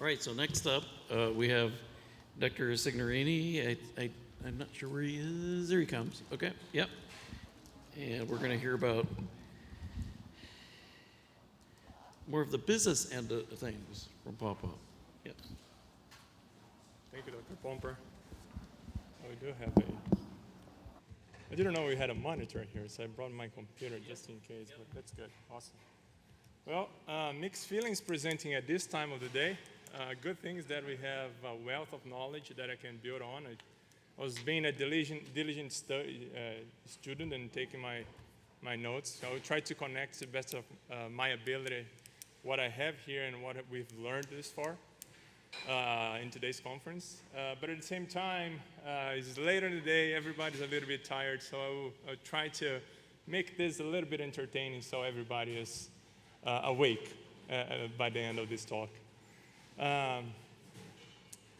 All right, so next up, we have Dr. Signorini. I'm not sure where he is. There he comes. Okay, yep. And we're going to hear about more of the business end of things from Pawpaw. Yep. Thank you, Dr. Pomper. We do have a. I didn't know we had a monitor here, so I brought my computer just in case, but that's good. Awesome. Well, mixed feelings presenting at this time of the day. Good thing is that we have a wealth of knowledge that I can build on. I was being a diligent student and taking my notes. So I will try to connect to the best of my ability what I have here and what we've learned this far in today's conference. But at the same time, it's later in the day, everybody's a little bit tired, so I'll try to make this a little bit entertaining so everybody is awake by the end of this talk.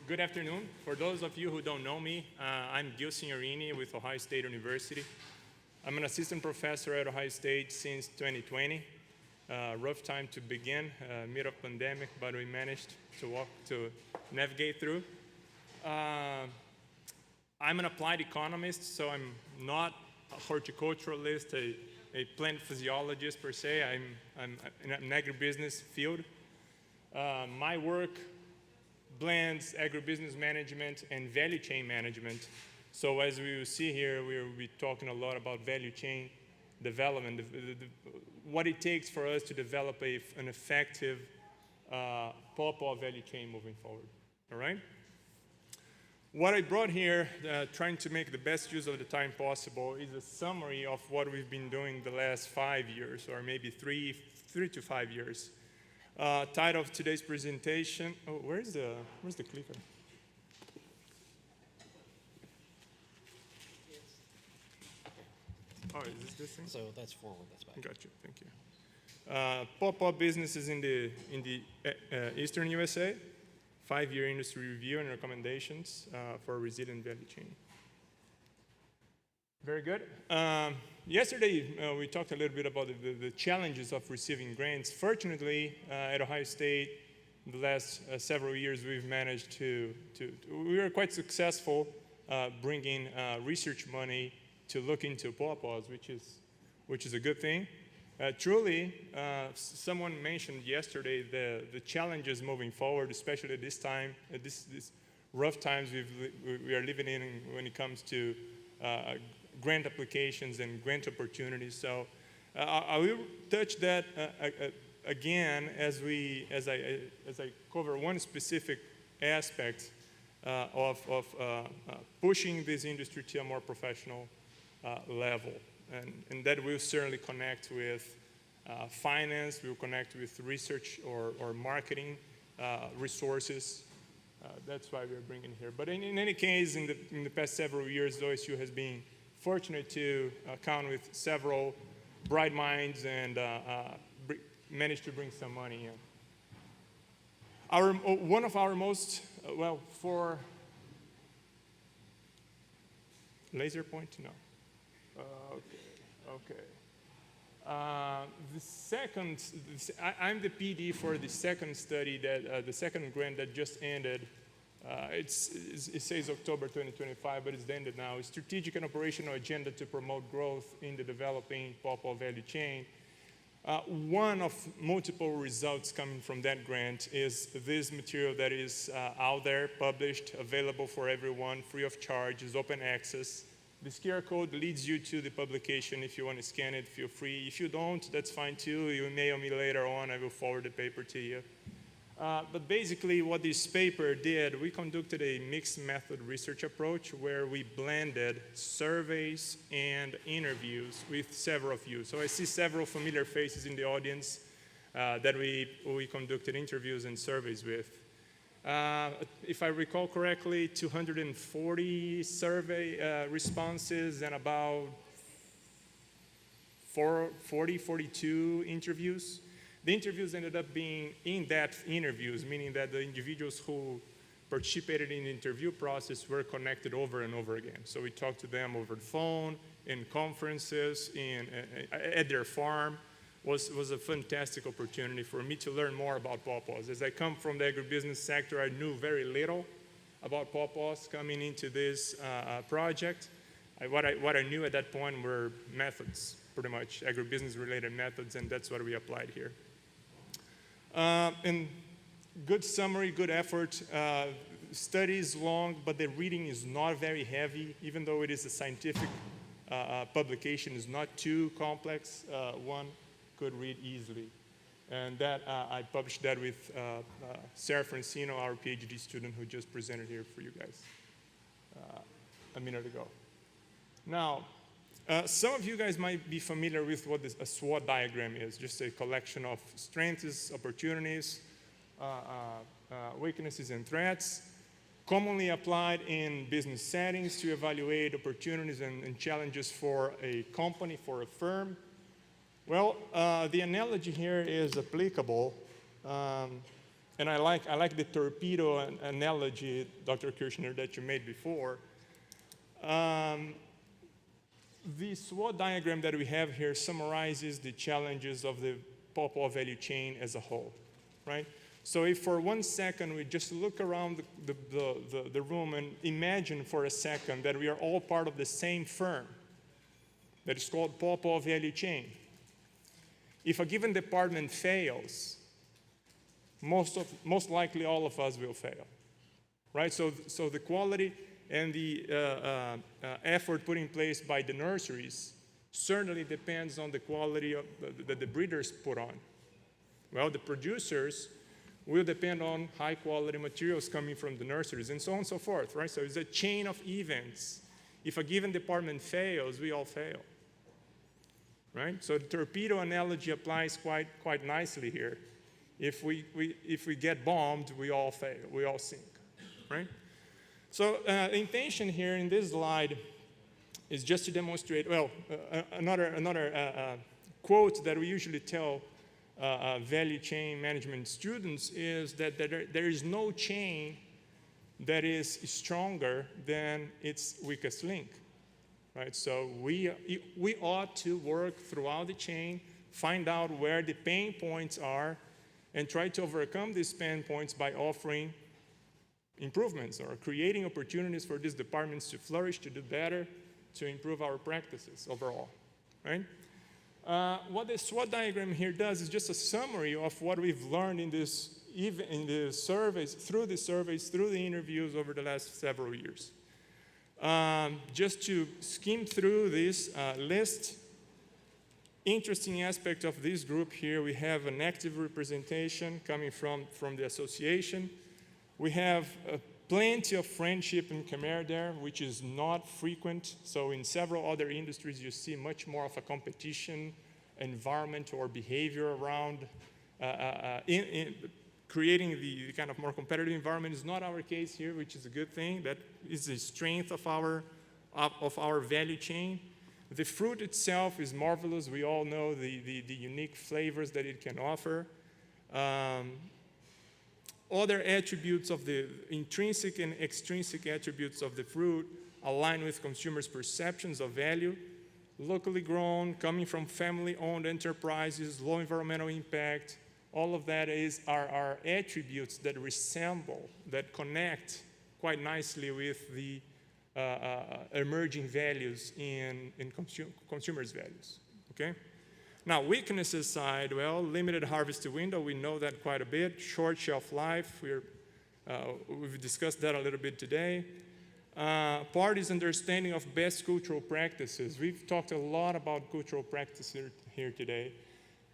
Good afternoon. For those of you who don't know me, I'm Guil Signorini with Ohio State University. I'm an assistant professor at Ohio State since 2020. Rough time to begin, mid of pandemic, but we managed to navigate through. I'm an applied economist, so I'm not a horticulturalist, a plant physiologist per se. I'm in an agribusiness field. My work blends agribusiness management and value chain management. So as we will see here, we will be talking a lot about value chain development, what it takes for us to develop an effective pawpaw value chain moving forward, all right? What I brought here, trying to make the best use of the time possible, is a summary of what we've been doing the last 5 years, or maybe three to 5 years. Title of today's presentation, where's the clicker? Oh, is this thing? So that's forward, that's back. Gotcha, thank you. Pawpaw businesses in the Eastern USA, 5-year industry review and recommendations for a resilient value chain. Very good. Yesterday, we talked a little bit about the challenges of receiving grants. Fortunately, at Ohio State, in the last several years, we've managed we were quite successful bringing research money to look into pawpaws, which is a good thing. Truly, someone mentioned yesterday the challenges moving forward, especially at this time, at this rough times we are living in when it comes to grant applications and grant opportunities. So I will touch that again as I cover one specific aspect of pushing this industry to a more professional level. And that will certainly connect with finance, will connect with research or marketing resources. That's why we're bringing here. But in any case, in the past several years, OSU has been fortunate to count with several bright minds and managed to bring some money in. One of our most, for laser point? No. Okay. I'm the Ph.D. for the second study the second grant that just ended. It says October 2025, but it's ended now. Strategic and operational agenda to promote growth in the developing pawpaw value chain. One of multiple results coming from that grant is this material that is out there, published, available for everyone, free of charge, is open access. This QR code leads you to the publication. If you want to scan it, feel free. If you don't, that's fine too. You email me later on. I will forward the paper to you. But basically what this paper did, we conducted a mixed method research approach where we blended surveys and interviews with several of you. So I see several familiar faces in the audience that we conducted interviews and surveys with. If I recall correctly, 240 survey responses and about 42 interviews. The interviews ended up being in-depth interviews, meaning that the individuals who participated in the interview process were connected over and over again. So we talked to them over the phone, in conferences, at their farm. was a fantastic opportunity for me to learn more about pawpaws. As I come from the agribusiness sector, I knew very little about pawpaws coming into this project. What I knew at that point were methods, pretty much agribusiness-related methods, and that's what we applied here. And good summary, good effort. Study is long, but the reading is not very heavy, even though it is a scientific publication. It's not too complex. One could read easily. And that I published that with Sarah Francino, our Ph.D. student who just presented here for you guys a minute ago. Now, some of you guys might be familiar with what a SWOT diagram is, just a collection of strengths, opportunities, weaknesses, and threats, commonly applied in business settings to evaluate opportunities and challenges for a company, for a firm. Well, the analogy here is applicable, and I like the torpedo analogy, Dr. Kirchner, that you made before. The SWOT diagram that we have here summarizes the challenges of the pawpaw value chain as a whole, right? So if for 1 second we just look around the room and imagine for a second that we are all part of the same firm that is called pawpaw value chain. If a given department fails, most likely all of us will fail, right? So the quality and the effort put in place by the nurseries certainly depends on the quality that the breeders put on. Well, the producers will depend on high quality materials coming from the nurseries and so on and so forth, right? So it's a chain of events. If a given department fails, we all fail, right? So the torpedo analogy applies quite nicely here. If we get bombed, we all fail, we all sink, right? So the intention here in this slide is just to demonstrate, well, another quote that we usually tell value chain management students is that there is no chain that is stronger than its weakest link, right? So we ought to work throughout the chain, find out where the pain points are, and try to overcome these pain points by offering improvements or creating opportunities for these departments to flourish, to do better, to improve our practices overall, right? What the SWOT diagram here does is just a summary of what we've learned in the surveys, through the interviews over the last several years. Just to skim through this list, interesting aspect of this group here, we have an active representation coming from the association. We have plenty of friendship and camaraderie, which is not frequent. So in several other industries, you see much more of a competition environment or behavior around creating the kind of more competitive environment. Is not our case here, which is a good thing. That is the strength of our value chain. The fruit itself is marvelous. We all know the unique flavors that it can offer. Other attributes of the intrinsic and extrinsic attributes of the fruit align with consumers' perceptions of value. Locally grown, coming from family-owned enterprises, low environmental impact, all of that are attributes that resemble, that connect quite nicely with the emerging values in consumers' values, okay? Now, weaknesses side, well, limited harvest window, we know that quite a bit. Short shelf life, we've discussed that a little bit today. Parties' understanding of best cultural practices. We've talked a lot about cultural practices here today,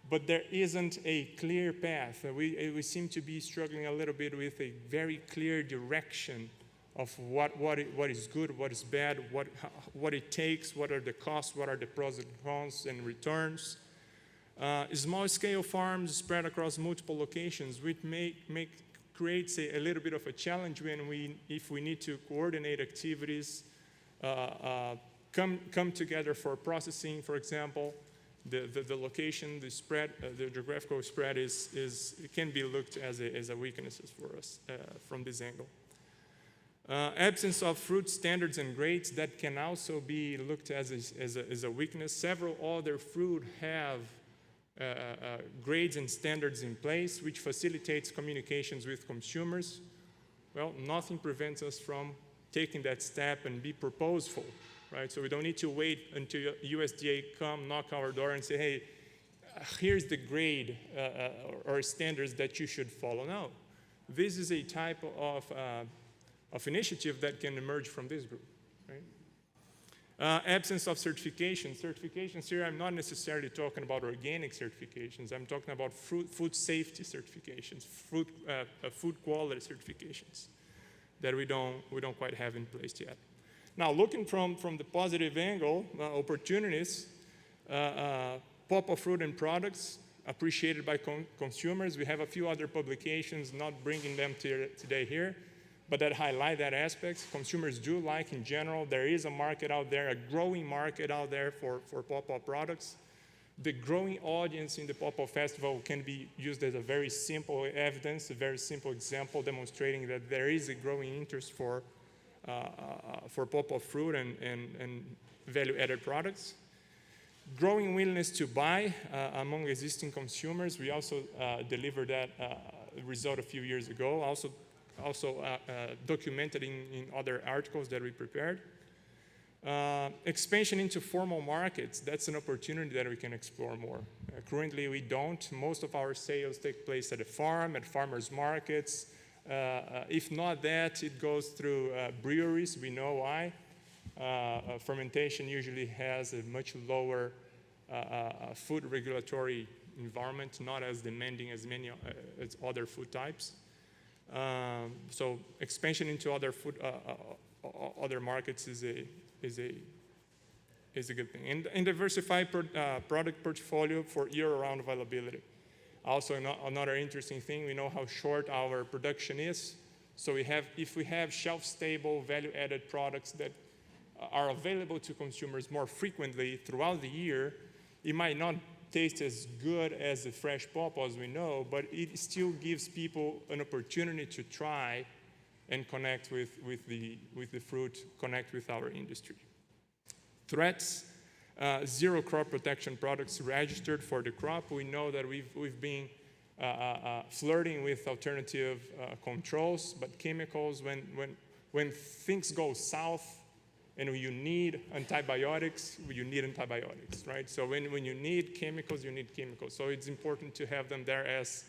but there isn't a clear path. We seem to be struggling a little bit with a very clear direction of what is good, what is bad, what it takes, what are the costs, what are the pros and cons and returns. Small-scale farms spread across multiple locations, which creates a little bit of a challenge if we need to coordinate activities, come together for processing, for example. The location, the spread, the geographical spread can be looked as a weakness for us from this angle. Absence of fruit standards and grades, that can also be looked as a weakness. Several other fruit have grades and standards in place, which facilitates communications with consumers. Well, nothing prevents us from taking that step and be proposeful, right? So we don't need to wait until USDA come knock our door and say, hey, here's the grade or standards that you should follow. No, this is a type of initiative that can emerge from this group, right? Absence of certification. Certifications here, I'm not necessarily talking about organic certifications. I'm talking about food safety certifications, food quality certifications that we don't quite have in place yet. Now, looking from the positive angle, opportunities, Pawpaw fruit and products appreciated by consumers. We have a few other publications, not bringing them today here, but that highlight that aspect. Consumers do like in general. There is a market out there, a growing market out there for Pawpaw products. The growing audience in the Pawpaw Festival can be used as a very simple evidence, a very simple example demonstrating that there is a growing interest for Pawpaw fruit and value-added products. Growing willingness to buy among existing consumers. We also delivered that result a few years ago, also documented in other articles that we prepared. Expansion into formal markets, that's an opportunity that we can explore more. Currently we don't. Most of our sales take place at a farm, at farmers markets. If not that, it goes through breweries. We know why. Fermentation usually has a much lower food regulatory environment, not as demanding as many as other food types. So expansion into other markets is a good thing. And diversify product portfolio for year-round availability. Also another interesting thing, we know how short our production is. So if we have shelf-stable, value-added products that are available to consumers more frequently throughout the year, it might not taste as good as the fresh pawpaws we know, but it still gives people an opportunity to try and connect with the fruit, connect with our industry. Threats, zero crop protection products registered for the crop. We know that we've been flirting with alternative controls, but chemicals, when things go south and you need antibiotics, right? So when you need chemicals, you need chemicals. So it's important to have them there as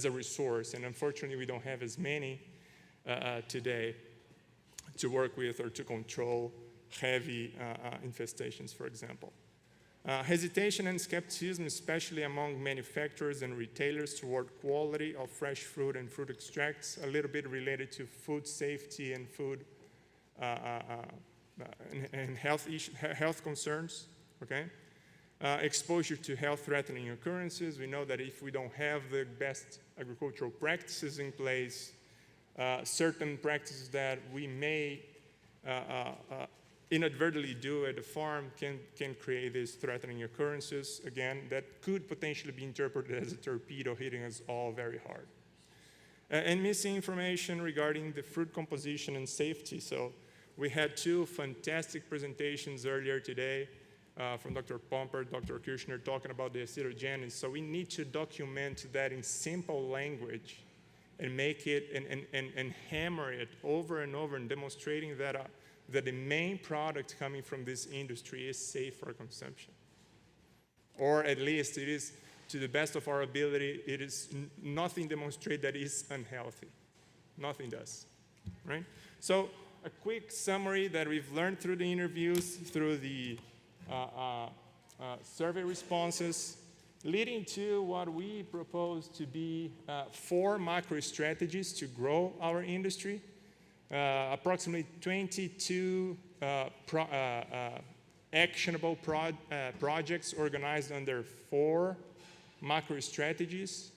a resource, and unfortunately we don't have as many today to work with or to control heavy infestations, for example. Hesitation and skepticism, especially among manufacturers and retailers toward quality of fresh fruit and fruit extracts, a little bit related to food safety and food and health concerns, okay? Exposure to health-threatening occurrences. We know that if we don't have the best agricultural practices in place, certain practices that we may inadvertently do at the farm can create these threatening occurrences, again, that could potentially be interpreted as a torpedo hitting us all very hard. And missing information regarding the fruit composition and safety. So we had two fantastic presentations earlier today from Dr. Pomper, Dr. Kirchner, talking about the acetogenesis. So we need to document that in simple language and make it and hammer it over and over and demonstrating that the main product coming from this industry is safe for consumption. Or at least it is, to the best of our ability, it is nothing demonstrate that is unhealthy. Nothing does, right? So a quick summary that we've learned through the interviews, through the survey responses, leading to what we propose to be 4 macro strategies to grow our industry. Approximately 22 actionable projects organized under 4 macro strategies.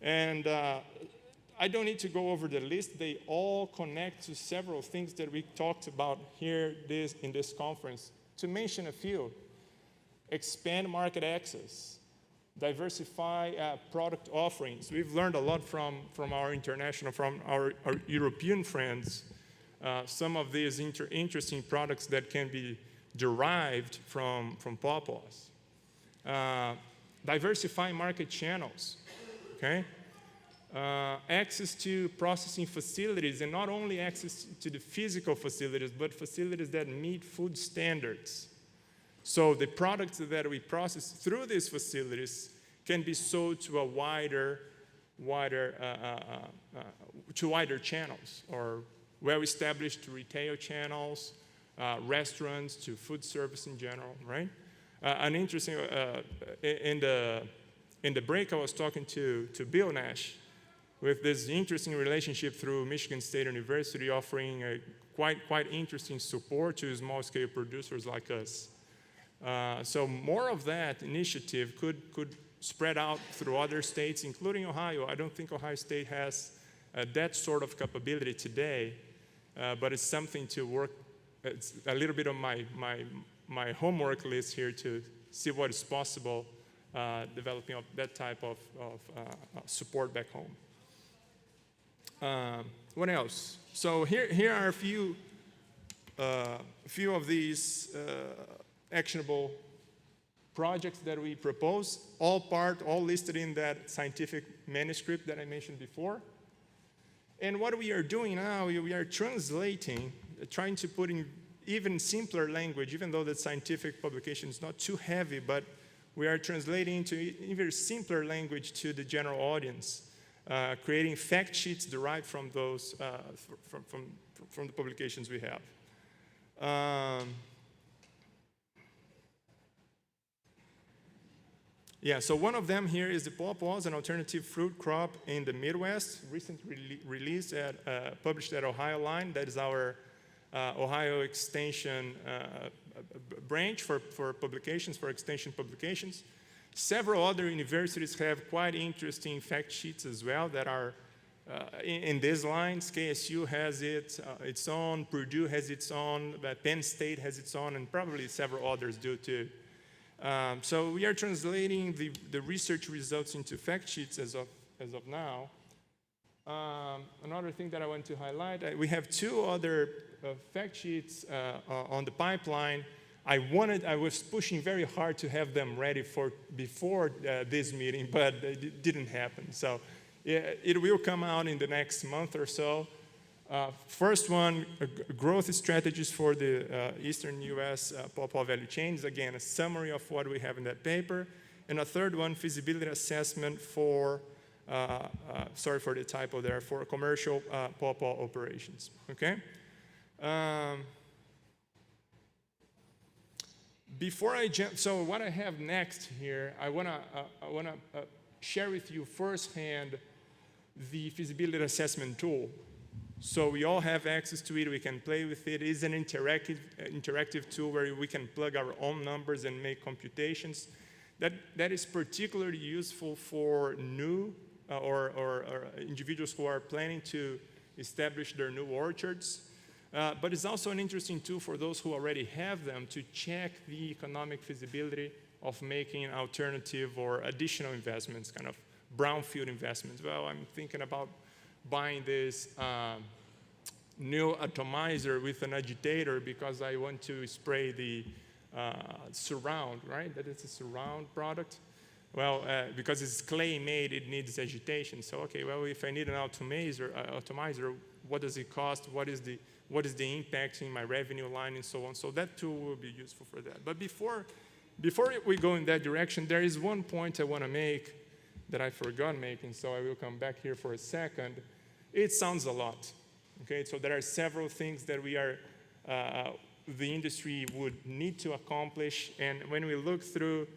And I don't need to go over the list. They all connect to several things that we talked about here in this conference. To mention a few, expand market access, diversify product offerings. We've learned a lot from our international, from our European friends, some of these interesting products that can be derived from pawpaws. diversify market channels, okay? Access to processing facilities, and not only access to the physical facilities, but facilities that meet food standards. So the products that we process through these facilities can be sold to a wider channels, or well-established retail channels, restaurants, to food service in general, right? An interesting, in the break, I was talking to Bill Nash with this interesting relationship through Michigan State University, offering a quite interesting support to small-scale producers like us. So more of that initiative could spread out through other states, including Ohio. I don't think Ohio State has that sort of capability today, but it's something to work. It's a little bit on my homework list here to see what is possible, developing that type of support back home. What else? So here are a few of these actionable projects that we propose, all listed in that scientific manuscript that I mentioned before. And what we are doing now, we are translating, trying to put in even simpler language, even though the scientific publication is not too heavy, but we are translating into even simpler language to the general audience, creating fact sheets derived from those, from the publications we have. Yeah, so one of them here is the Pawpaw, an alternative fruit crop in the Midwest, recently released published at Ohio Line. That is our Ohio Extension branch for publications, for extension publications. Several other universities have quite interesting fact sheets as well that are in these lines. KSU has its own, Purdue has its own, Penn State has its own, and probably several others do too. So we are translating the research results into fact sheets as of now. Another thing that I want to highlight, we have two other fact sheets on the pipeline. I was pushing very hard to have them ready before this meeting, but it didn't happen. So it will come out in the next month or so. First one, growth strategies for the Eastern U.S. Pawpaw value chains. Again, a summary of what we have in that paper. And a third one, feasibility assessment for, sorry for the typo there, for commercial pawpaw operations, okay? Before I jump, so what I have next here, I wanna share with you firsthand the feasibility assessment tool. So we all have access to it, we can play with it. It is an interactive tool where we can plug our own numbers and make computations. That is particularly useful for new or individuals who are planning to establish their new orchards. But it's also an interesting tool for those who already have them to check the economic feasibility of making alternative or additional investments, kind of brownfield investments. Well, I'm thinking about buying this new atomizer with an agitator because I want to spray the surround, right? That is a surround product. Well, because it's clay made, it needs agitation. So, okay, well, if I need an atomizer, what does it cost? What is the impact in my revenue line and so on? So that tool will be useful for that. But before we go in that direction, there is one point I want to make that I forgot making, so I will come back here for a second. It sounds a lot, okay? So there are several things that the industry would need to accomplish, and when we look through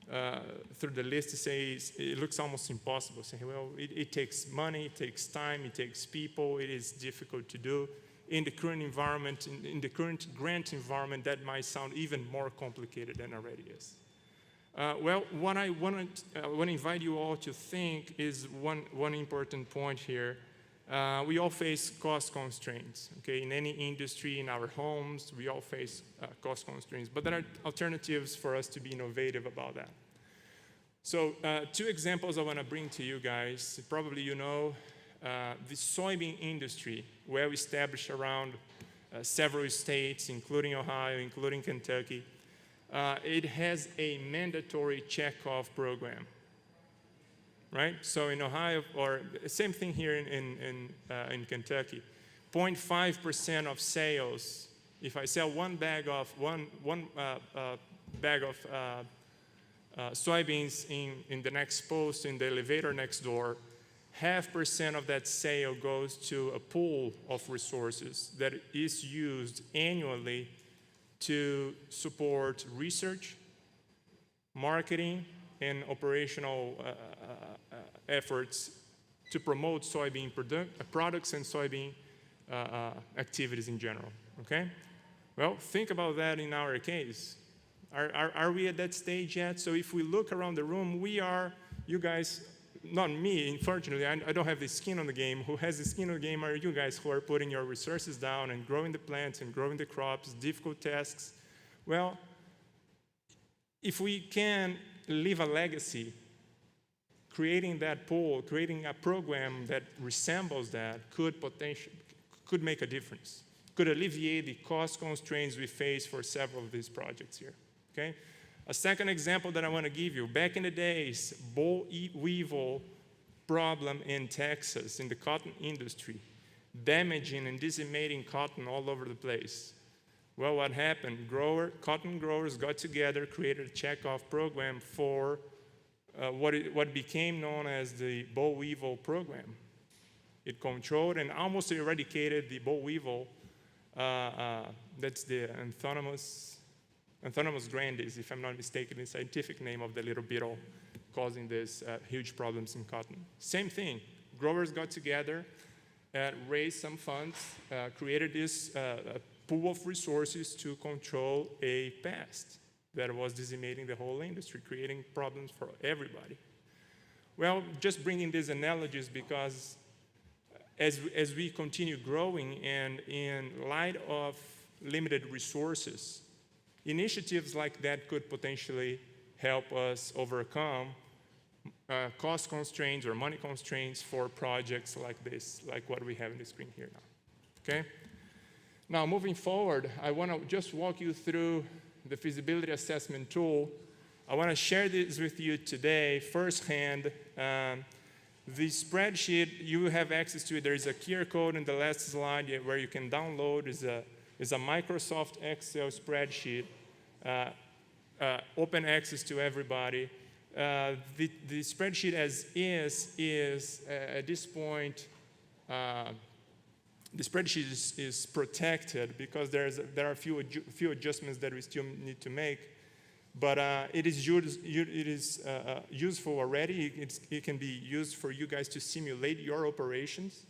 the list, it looks almost impossible. Say, well, it takes money, it takes time, it takes people, it is difficult to do. In the current environment, in the current grant environment, that might sound even more complicated than already is. Well, what I want to invite you all to think is one important point here. We all face cost constraints, okay? In any industry, in our homes, we all face cost constraints, but there are alternatives for us to be innovative about that. So two examples I want to bring to you guys. Probably you know the soybean industry, well established around several states, including Ohio, including Kentucky. it has a mandatory checkoff program, right? So in Ohio, or same thing here in Kentucky, 0.5% of sales. If I sell one bag of soybeans in the next post in the elevator next door, 0.5% of that sale goes to a pool of resources that is used annually to support research, marketing, and operational efforts to promote soybean products and soybean activities in general, okay? Well, think about that in our case. Are we at that stage yet? So if we look around the room, you guys, not me, unfortunately, I don't have the skin on the game. Who has the skin on the game are you guys who are putting your resources down and growing the plants and growing the crops, difficult tasks. Well, if we can leave a legacy, creating that pool, creating a program that resembles that could make a difference, could alleviate the cost constraints we face for several of these projects here, okay? A second example that I want to give you, back in the days, boll weevil problem in Texas, in the cotton industry, damaging and decimating cotton all over the place. Well, what happened? Cotton growers got together, created a checkoff program for what became known as the boll weevil program. It controlled and almost eradicated the boll weevil. That's the Antholomus grandis, if I'm not mistaken, the scientific name of the little beetle causing these huge problems in cotton. Same thing. Growers got together, raised some funds, created this pool of resources to control a pest that was decimating the whole industry, creating problems for everybody. Well, just bringing these analogies because as we continue growing and in light of limited resources, initiatives like that could potentially help us overcome cost constraints or money constraints for projects like this, like what we have on the screen here now, okay? Now, moving forward, I want to just walk you through the feasibility assessment tool. I want to share this with you today firsthand. The spreadsheet, you have access to it. There is a QR code in the last slide where you can download. It's a Microsoft Excel spreadsheet, open access to everybody. The spreadsheet as is at this point, the spreadsheet is protected because there are a few adjustments that we still need to make. But it is useful already. It can be used for you guys to simulate your operations.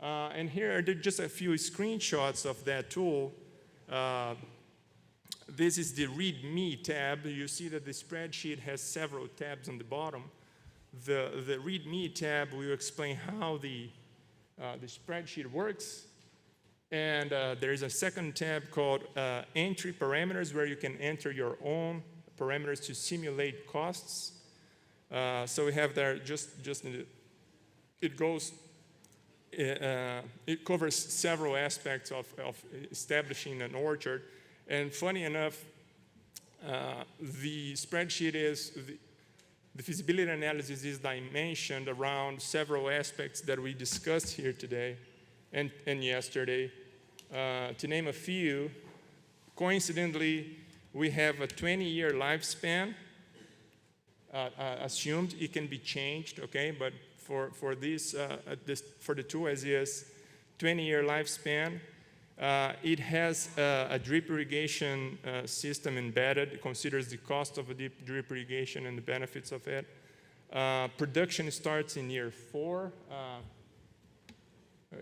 And here are just a few screenshots of that tool. This is the README tab. You see that the spreadsheet has several tabs on the bottom. The README tab will explain how the spreadsheet works. And there is a second tab called Entry Parameters, where you can enter your own parameters to simulate costs. So we have there it covers several aspects of establishing an orchard. And funny enough, the spreadsheet the feasibility analysis is dimensioned around several aspects that we discussed here today and yesterday. To name a few, coincidentally, we have a 20-year lifespan assumed. It can be changed, okay? But for the tool as is, 20-year lifespan. It has a drip irrigation system embedded. It considers the cost of a drip irrigation and the benefits of it. Production starts in year 4.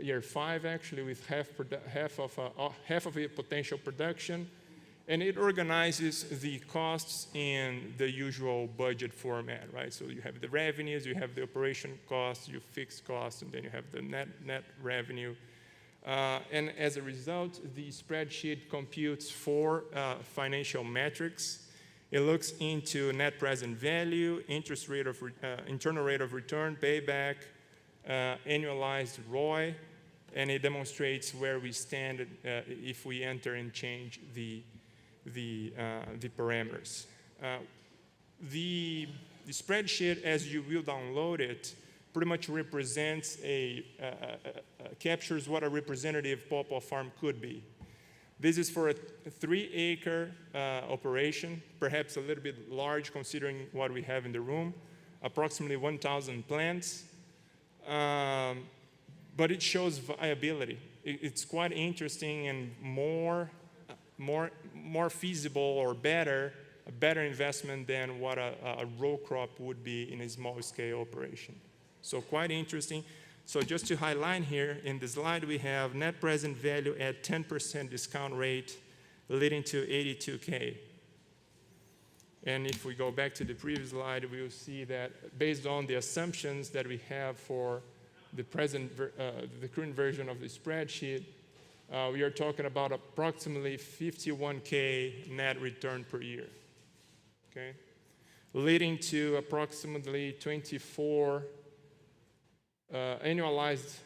Year 5 actually, with half of a potential production, and it organizes the costs in the usual budget format, right? So you have the revenues, you have the operation costs, you fixed costs, and then you have the net revenue. And as a result, the spreadsheet computes 4 financial metrics. It looks into net present value, internal rate of return, payback, annualized ROI, and it demonstrates where we stand if we enter and change the the parameters. The spreadsheet, as you will download it, pretty much represents captures what a representative Pawpaw farm could be. This is for a 3-acre operation, perhaps a little bit large considering what we have in the room, approximately 1,000 plants. But it shows viability. It's quite interesting and more feasible or better, a better investment than what a row crop would be in a small scale operation. So quite interesting. So just to highlight here, in the slide we have net present value at 10% discount rate, leading to 82K. And if we go back to the previous slide, we will see that based on the assumptions that we have for the current version of the spreadsheet, we are talking about approximately 51K net return per year, okay? Leading to approximately 24 annualized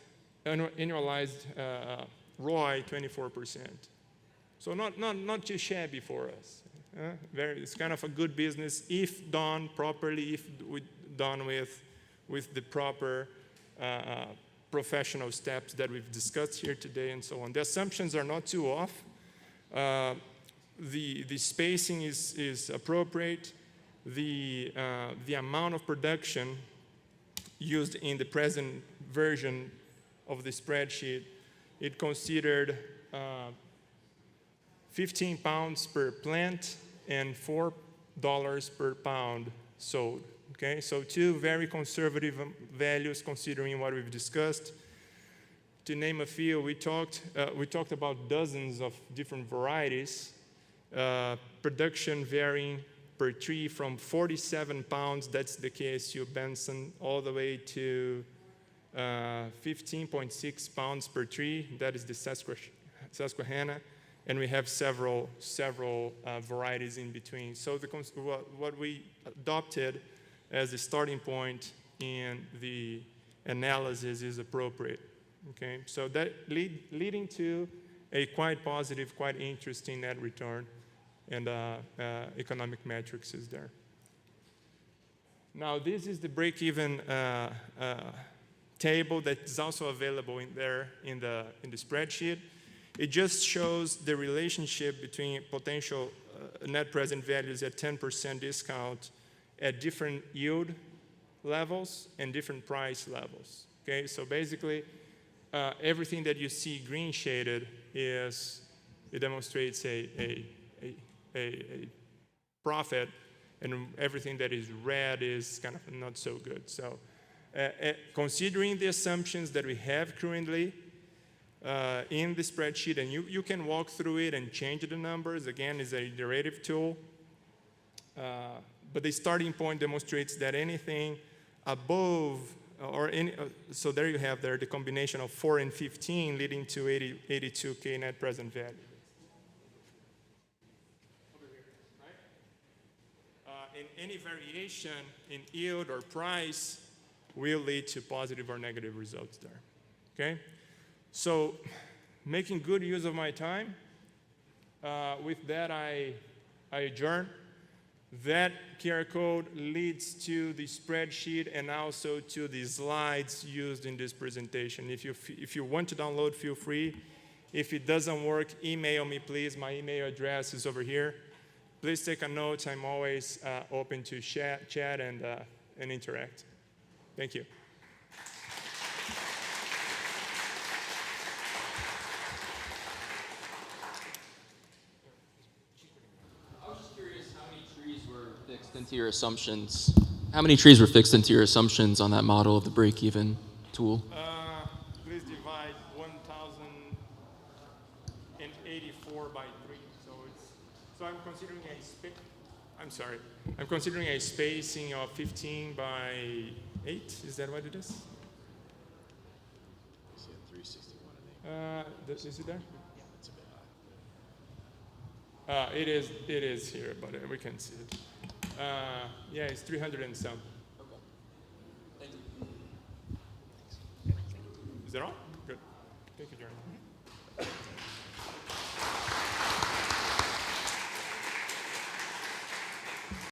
ROI 24%. So not too shabby for us. It's kind of a good business if done properly, if done with the proper professional steps that we've discussed here today and so on. The assumptions are not too off. The spacing is appropriate. The amount of production used in the present version of the spreadsheet, it considered 15 pounds per plant and $4 per pound sold. Okay, so 2 very conservative values considering what we've discussed. To name a few, we talked about dozens of different varieties, production varying per tree from 47 pounds, that's the KSU Benson, all the way to 15.6 pounds per tree, that is the Susquehanna, and we have several varieties in between. So what we adopted as the starting point in the analysis is appropriate. Okay, so that leading to a quite positive, quite interesting net return, and economic metrics is there. Now this is the break-even table that is also available in there in the spreadsheet. It just shows the relationship between potential net present values at 10% discount at different yield levels and different price levels. Okay, so basically everything that you see green shaded it demonstrates a profit, and everything that is red is kind of not so good. So considering the assumptions that we have currently in the spreadsheet, and you can walk through it and change the numbers, again, is a iterative tool, but the starting point demonstrates that anything above, so there you have the combination of 4 and 15 leading to 82K net present value. And any variation in yield or price will lead to positive or negative results there, okay? So making good use of my time, with that I adjourn. That QR code leads to the spreadsheet and also to the slides used in this presentation. If you want to download, feel free. If it doesn't work, email me, please. My email address is over here. Please take a note. I'm always open to chat and interact. Thank you. I was just curious how many trees were fixed into your assumptions. How many trees were fixed into your assumptions on that model of the break-even tool? Please divide 1,084 by 3. So I'm considering I'm considering a spacing of 15 by 8. Is that what it is? Is it 361 I think? Is it there? Yeah, it's a bit high. It is here, but we can see it. Yeah, it's 300 and some. Okay. Thank you. Is that all? Good. Thank you, Jeremy.